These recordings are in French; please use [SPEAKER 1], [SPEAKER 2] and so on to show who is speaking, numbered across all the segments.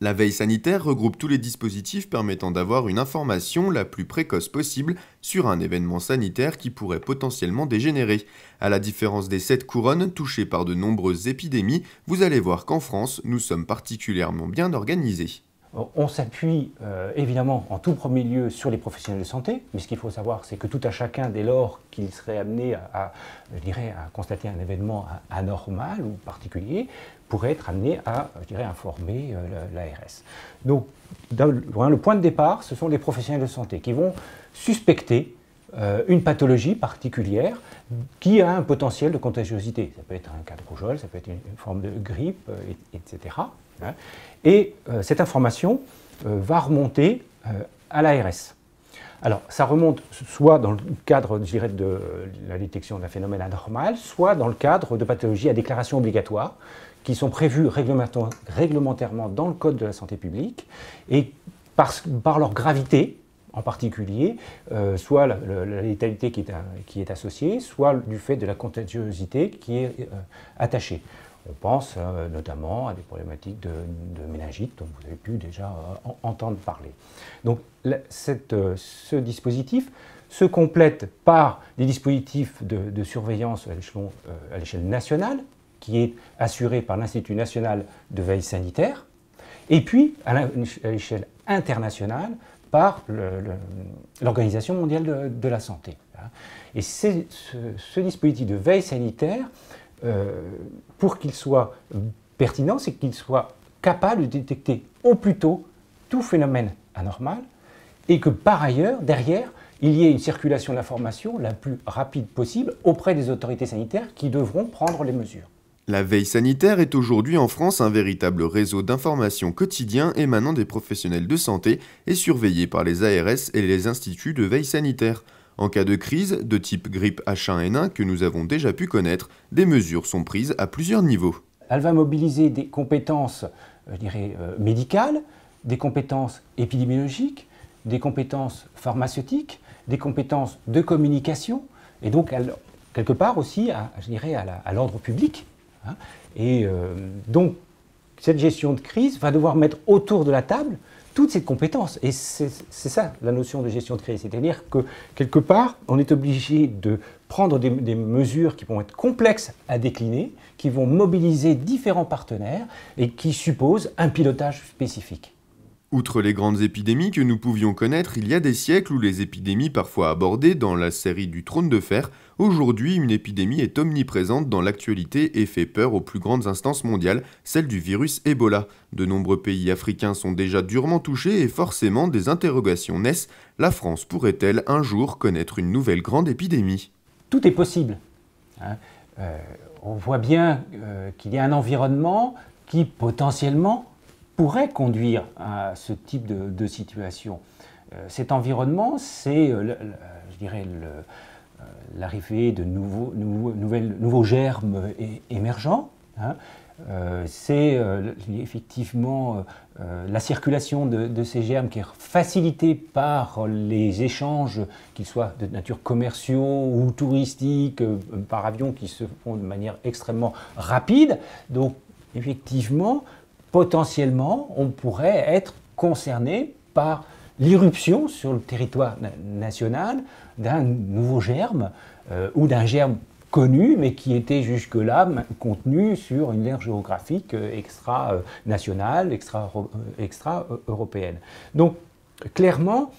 [SPEAKER 1] La veille sanitaire regroupe tous les dispositifs permettant d'avoir une information la plus précoce possible sur un événement sanitaire qui pourrait potentiellement dégénérer. À la différence des 7 couronnes touchées par de nombreuses épidémies, vous allez voir qu'en France, nous sommes particulièrement bien organisés.
[SPEAKER 2] On s'appuie évidemment en tout premier lieu sur les professionnels de santé, mais ce qu'il faut savoir, c'est que tout à chacun, dès lors qu'il serait amené à constater un événement anormal ou particulier, pourrait être amené à informer l'ARS. Donc, le point de départ, ce sont les professionnels de santé qui vont suspecter une pathologie particulière qui a un potentiel de contagiosité. Ça peut être un cas de rougeole, ça peut être une forme de grippe, etc. Et cette information va remonter à l'ARS. Alors, ça remonte soit dans le cadre, de la détection d'un phénomène anormal, soit dans le cadre de pathologies à déclaration obligatoire, qui sont prévues réglementairement dans le Code de la santé publique, et par leur gravité, en particulier, soit la létalité qui est associée, soit du fait de la contagiosité qui est attachée. On pense notamment à des problématiques de méningite dont vous avez pu déjà entendre parler. Donc ce dispositif se complète par des dispositifs de surveillance à l'échelle nationale, qui est assuré par l'Institut national de veille sanitaire, et puis à l'échelle internationale par l'Organisation mondiale de la santé. Et ce dispositif de veille sanitaire, pour qu'il soit pertinent, c'est qu'il soit capable de détecter au plus tôt tout phénomène anormal et que par ailleurs, derrière, il y ait une circulation d'informations la plus rapide possible auprès des autorités sanitaires qui devront prendre les mesures.
[SPEAKER 1] La veille sanitaire est aujourd'hui en France un véritable réseau d'informations quotidien émanant des professionnels de santé et surveillé par les ARS et les instituts de veille sanitaire. En cas de crise, de type grippe H1N1 que nous avons déjà pu connaître, des mesures sont prises à plusieurs niveaux.
[SPEAKER 2] Elle va mobiliser des compétences médicales, des compétences épidémiologiques, des compétences pharmaceutiques, des compétences de communication, et donc quelque part aussi à l'ordre public. Et donc cette gestion de crise va devoir mettre autour de la table toutes ces compétences. Et c'est ça la notion de gestion de crise. C'est-à-dire que, quelque part, on est obligé de prendre des mesures qui vont être complexes à décliner, qui vont mobiliser différents partenaires et qui supposent un pilotage spécifique.
[SPEAKER 1] Outre les grandes épidémies que nous pouvions connaître il y a des siècles ou les épidémies parfois abordées dans la série du Trône de Fer, aujourd'hui une épidémie est omniprésente dans l'actualité et fait peur aux plus grandes instances mondiales, celle du virus Ebola. De nombreux pays africains sont déjà durement touchés et forcément des interrogations naissent. La France pourrait-elle un jour connaître une nouvelle grande épidémie ?
[SPEAKER 2] Tout est possible. On voit bien qu'il y a un environnement qui potentiellement pourrait conduire à ce type de situation. Cet environnement, c'est, l'arrivée de nouveaux germes émergents. C'est effectivement la circulation de ces germes qui est facilitée par les échanges, qu'ils soient de nature commerciaux ou touristiques, par avion, qui se font de manière extrêmement rapide. Donc, effectivement, potentiellement, on pourrait être concerné par l'irruption sur le territoire national d'un nouveau germe ou d'un germe connu, mais qui était jusque-là contenu sur une aire géographique extra-nationale, extra-européenne. Donc, clairement,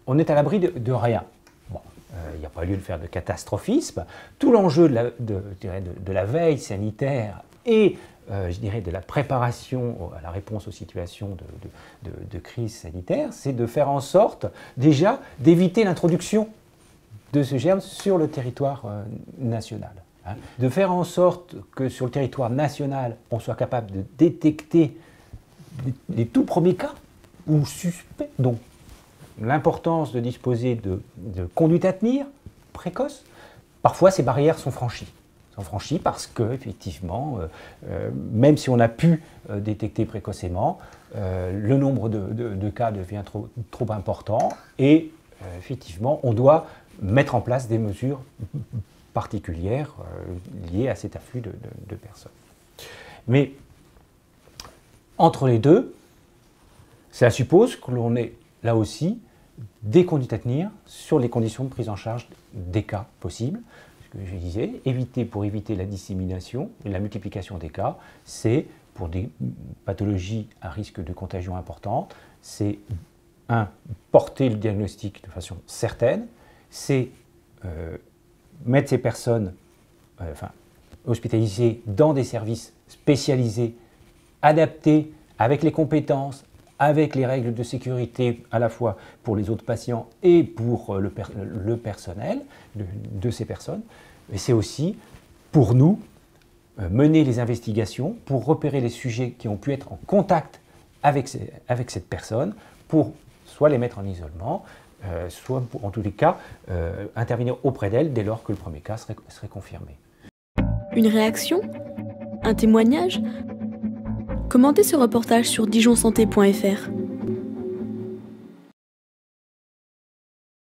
[SPEAKER 2] on est à l'abri de rien. Bon, il n'y a pas lieu de faire de catastrophisme. Tout l'enjeu de la veille sanitaire et de la préparation à la réponse aux situations de crise sanitaire, c'est de faire en sorte déjà d'éviter l'introduction de ce germe sur le territoire national. De faire en sorte que sur le territoire national, on soit capable de détecter les tout premiers cas ou suspects. Donc l'importance de disposer de conduite à tenir précoce. Parfois, ces barrières sont franchies. Parce que, effectivement, même si on a pu détecter précocement, le nombre de cas devient trop important et, effectivement, on doit mettre en place des mesures particulières liées à cet afflux de personnes. Mais Entre les deux, cela suppose que l'on ait là aussi des conduites à tenir sur les conditions de prise en charge des cas possibles. Ce que je disais, pour éviter la dissémination et la multiplication des cas, c'est pour des pathologies à risque de contagion importante, c'est porter le diagnostic de façon certaine, c'est mettre ces personnes hospitalisées dans des services spécialisés, adaptés avec les compétences, avec les règles de sécurité à la fois pour les autres patients et pour le personnel de ces personnes. Et c'est aussi pour nous mener les investigations pour repérer les sujets qui ont pu être en contact avec cette personne pour soit les mettre en isolement, soit en tous les cas intervenir auprès d'elle dès lors que le premier cas serait confirmé.
[SPEAKER 3] Une réaction? Un témoignage? Commentez ce reportage sur dijonsanté.fr.